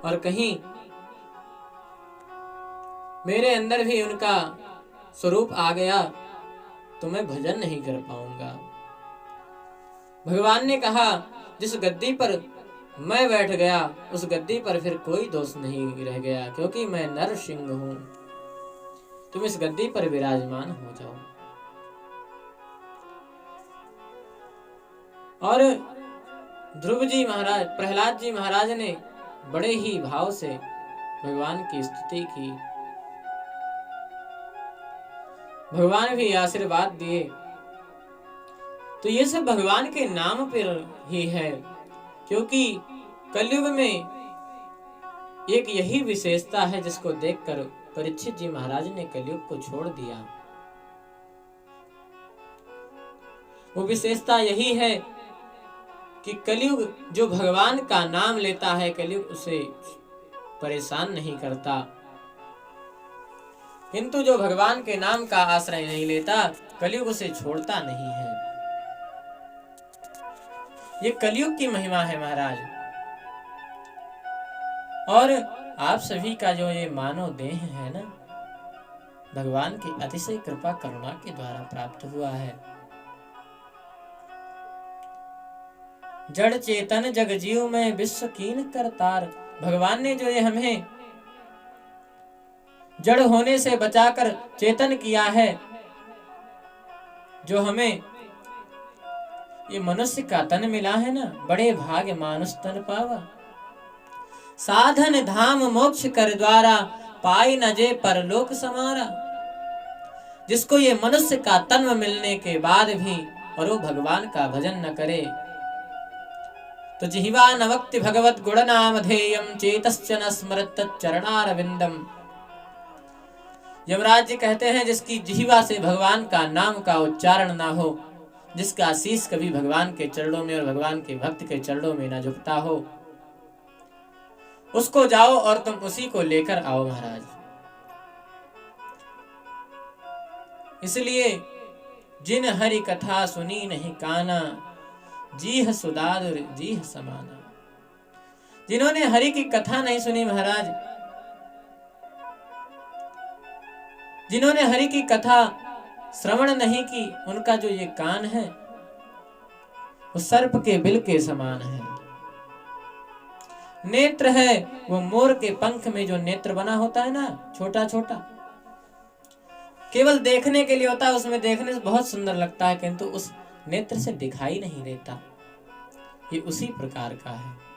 और कहीं मेरे अंदर भी उनका स्वरूप आ गया तो मैं भजन नहीं कर पाऊंगा। भगवान ने कहा, जिस गद्दी पर मैं बैठ गया उस गद्दी पर फिर कोई दोष नहीं रह गया, क्योंकि मैं नर सिंह हूं। तुम इस गद्दी पर विराजमान हो जाओ। और ध्रुव जी महाराज, प्रहलाद जी महाराज ने बड़े ही भाव से भगवान की स्तुति की। भगवान भी आशीर्वाद दिए। तो ये सब भगवान के नाम पर ही है, क्योंकि कलयुग में एक यही विशेषता है जिसको देखकर परीक्षित जी महाराज ने कलयुग को छोड़ दिया। वो विशेषता यही है कि कलयुग जो भगवान का नाम लेता है, कलयुग उसे परेशान नहीं करता, किंतु जो भगवान के नाम का आश्रय नहीं लेता, कलयुग उसे छोड़ता नहीं है। ये कलयुग की महिमा है महाराज। और आप सभी का जो ये मानव देह है ना, भगवान की अतिशय कृपा करुणा के द्वारा प्राप्त हुआ है। जड़ चेतन जग जीव में विश्व कीन करतार। भगवान ने जो ये हमें जड़ होने से बचाकर चेतन किया है, जो हमें ये मनुष्य का तन मिला है ना, बड़े भाग्य मानुष तन पावा। साधन धाम मोक्ष कर द्वारा, पाई न जे परलोक समारा। जिसको ये मनुष्य का तन मिलने के बाद भी और वो भगवान का भजन न करे, तो जिह्वा न वक्ति भगवत गुण नाम धेयम, चेतश्च न स्मरत चरणारविंदम। यमराज जी कहते हैं, जिसकी जिह्वा से भगवान का नाम का उच्चारण ना हो, जिसका शीश कभी भगवान के चरणों में और भगवान के भक्त के चरणों में ना झुकता हो, उसको जाओ और तुम उसी को लेकर आओ महाराज। इसलिए जिन हरि कथा सुनी नहीं काना, जीह सुदादुर जीह समाना। जिन्होंने हरि की कथा नहीं सुनी महाराज, जिन्होंने हरि की कथा श्रवण नहीं की, उनका जो ये कान है वो सर्प के बिल के समान है। नेत्र है वो मोर के पंख में जो नेत्र बना होता है ना, छोटा छोटा, केवल देखने के लिए होता है, उसमें देखने से बहुत सुंदर लगता है, किंतु उस नेत्र से दिखाई नहीं देता। ये उसी प्रकार का है।